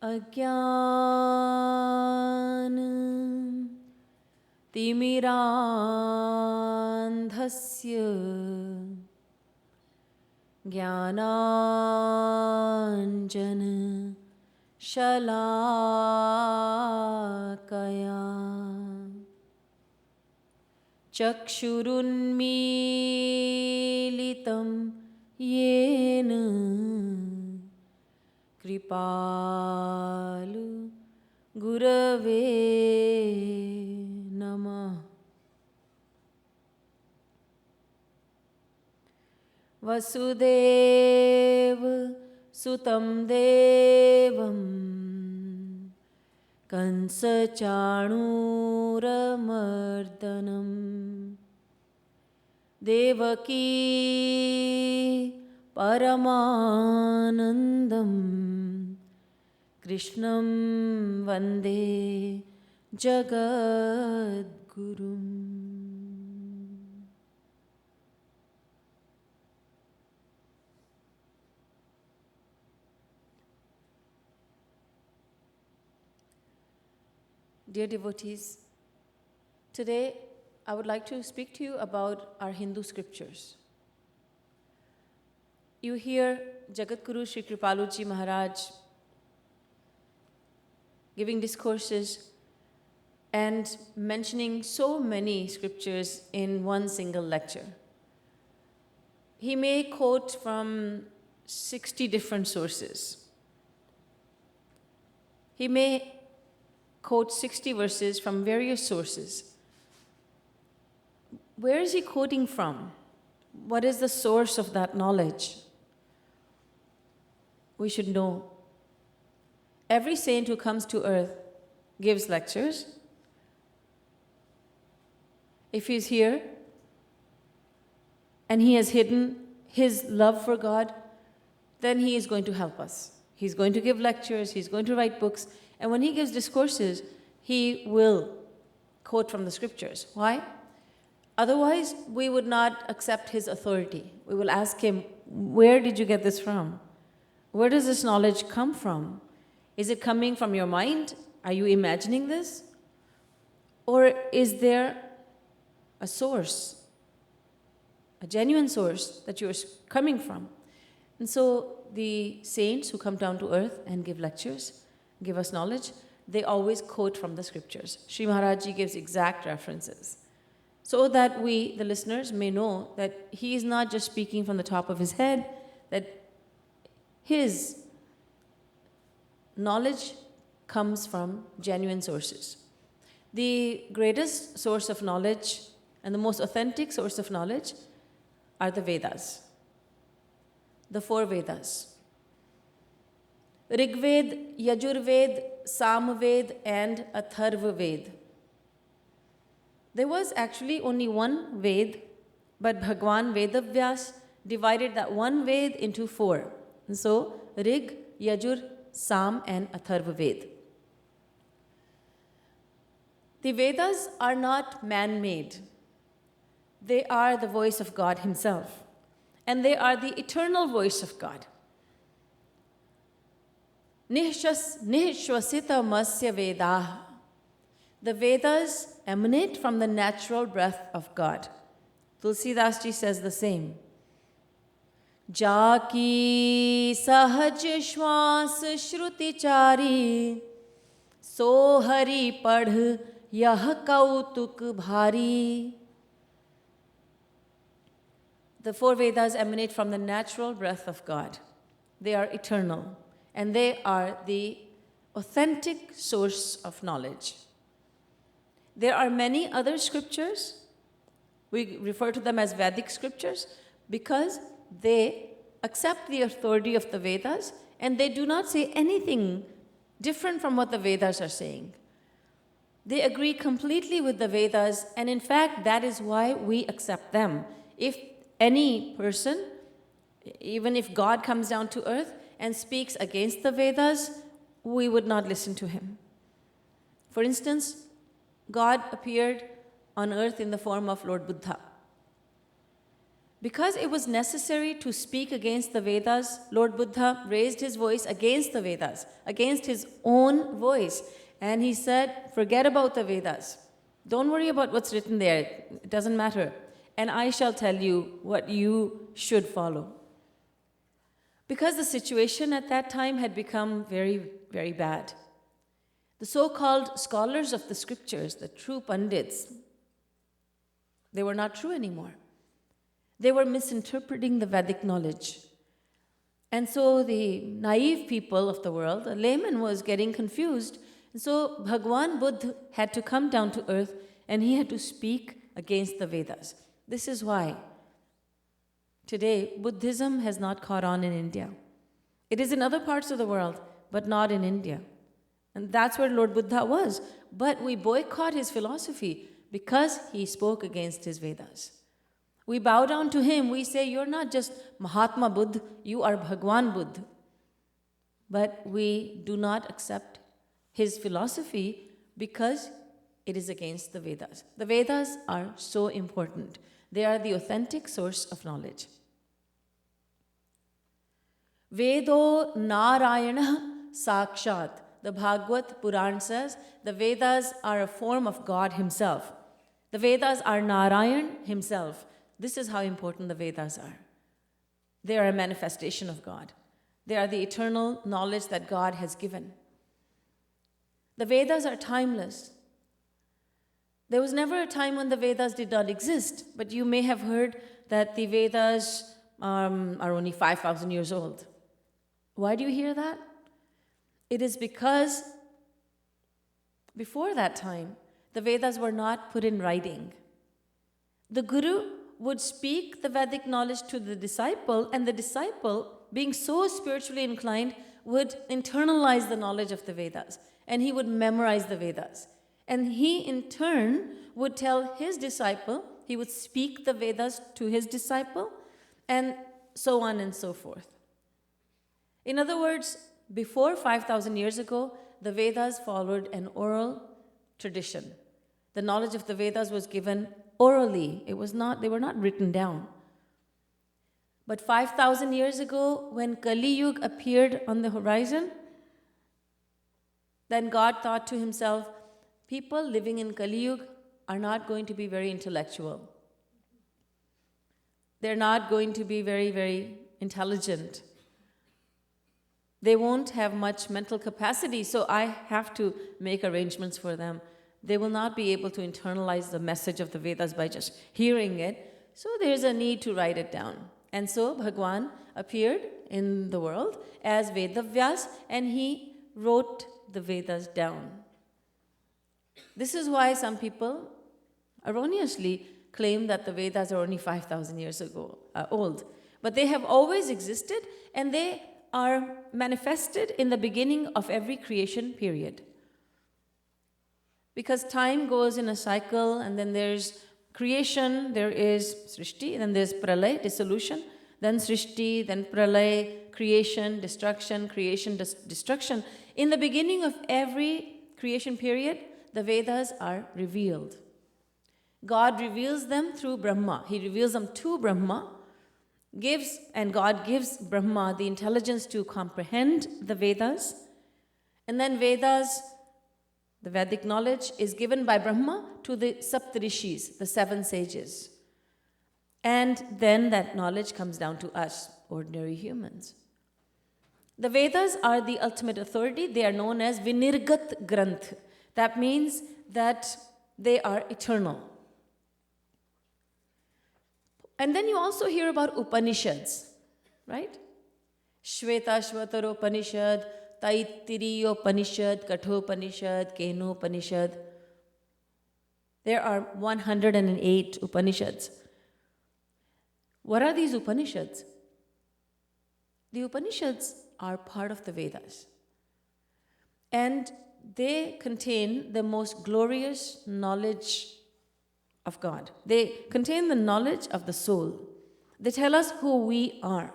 अज्ञान तिमिरान्धस्य ज्ञानाञ्जन शलाकया चक्षुरुन्मीलितं येन कृपालु गुरवे नमः। वसुदेव सुतं देवं कंसचाणूरमर्दनं देवकी परमानन्दं कृष्णं वन्दे जगद्गुरुम्। Dear devotees, today I would like to speak to you about our Hindu scriptures. You hear Jagadguru Shri Kripalu Ji Maharaj giving discourses and mentioning so many scriptures in one single lecture. He may quote from 60 different sources. He may quote 60 verses from various sources. Where is he quoting from? What is the source of that knowledge? We should know. Every saint who comes to earth gives lectures. If he's here and he has hidden his love for God, then he is going to help us. He's going to give lectures, he's going to write books, and when he gives discourses, he will quote from the scriptures. Why? Otherwise, we would not accept his authority. We will ask him, where did you get this from? Where does this knowledge come from? Is it coming from your mind? Are you imagining this? Or is there a source, a genuine source that you're coming from? And so the saints who come down to earth and give lectures, give us knowledge, they always quote from the scriptures. Sri Maharaj Ji gives exact references, so that we, the listeners, may know that he is not just speaking from the top of his head, that his knowledge comes from genuine sources. The greatest source of knowledge and the most authentic source of knowledge are the Vedas, the 4 Vedas. Rigved, Yajurved, Samved, and Atharvaved. There was actually only one Ved, but Bhagwan Vedavyas divided that one Ved into 4. And so, Rig, Yajur, Sam, and Atharvaved. The Vedas are not man-made. They are the voice of God himself. And they are the eternal voice of God. Nihshwasita masya Vedah. The Vedas emanate from the natural breath of God. Tulsidas Ji says the same. Jaki sahaj shwas shruti chari, so hari padh yah kautuk bhari. The 4 Vedas emanate from the natural breath of God. They are eternal, and they are the authentic source of knowledge. There are many other scriptures. We refer to them as Vedic Scriptures because they accept the authority of the Vedas and they do not say anything different from what the Vedas are saying. They agree completely with the Vedas, and in fact, that is why we accept them. If any person, even if God comes down to earth and speaks against the Vedas, we would not listen to him. For instance, God appeared on earth in the form of Lord Buddha. Because it was necessary to speak against the Vedas, Lord Buddha raised his voice against the Vedas, against his own voice. And he said, forget about the Vedas. Don't worry about what's written there. It doesn't matter. And I shall tell you what you should follow. Because the situation at that time had become very, very bad. The so-called scholars of the scriptures, the true Pandits, they were not true anymore. They were misinterpreting the Vedic knowledge. And so the naive people of the world, the layman, was getting confused. And so Bhagwan Buddha had to come down to earth and he had to speak against the Vedas. This is why today Buddhism has not caught on in India. It is in other parts of the world, but not in India. And that's where Lord Buddha was. But we boycott his philosophy because he spoke against his Vedas. We bow down to him. We say, you're not just Mahatma Buddha, you are Bhagwan Buddha. But we do not accept his philosophy because it is against the Vedas. The Vedas are so important. They are the authentic source of knowledge. Vedo Narayana Sakshat. The Bhagavad Puran says the Vedas are a form of God himself. The Vedas are Narayan himself. This is how important the Vedas are. They are a manifestation of God. They are the eternal knowledge that God has given. The Vedas are timeless. There was never a time when the Vedas did not exist, but you may have heard that the Vedas are only 5,000 years old. Why do you hear that? It is because before that time, the Vedas were not put in writing. The Guru would speak the Vedic knowledge to the disciple, and the disciple, being so spiritually inclined, would internalize the knowledge of the Vedas, and he would memorize the Vedas. And he, in turn, would tell his disciple, he would speak the Vedas to his disciple, and so on and so forth. In other words, before 5,000 years ago, the Vedas followed an oral tradition. The knowledge of the Vedas was given orally. They were not written down. But 5,000 years ago, when Kali Yuga appeared on the horizon, then God thought to himself, people living in Kali Yuga are not going to be very intellectual. They're not going to be very, very intelligent. They won't have much mental capacity, so I have to make arrangements for them. They will not be able to internalize the message of the Vedas by just hearing it, so there's a need to write it down. And so Bhagwan appeared in the world as Vedavyas, and he wrote the Vedas down. This is why some people erroneously claim that the Vedas are only 5,000 years ago old. But they have always existed, and they are manifested in the beginning of every creation period. Because time goes in a cycle, and then there's creation, there is Srishti, then there's Pralay, dissolution, then Srishti, then Pralay, creation, destruction, creation, destruction. In the beginning of every creation period, the Vedas are revealed. God reveals them through Brahma. He reveals them to Brahma, and God gives Brahma the intelligence to comprehend the Vedas. And then Vedas, the Vedic knowledge, is given by Brahma to the Saptarishis, the 7 sages. And then that knowledge comes down to us, ordinary humans. The Vedas are the ultimate authority. They are known as Vinirgat Granth. That means that they are eternal. And then you also hear about Upanishads, right? Shvetashvatara Upanishad, Taittiriya Upanishad, Kathopanishad, Kenopanishad. There are 108 Upanishads. What are these Upanishads? The Upanishads are part of the Vedas. And they contain the most glorious knowledge of God. They contain the knowledge of the soul. They tell us who we are.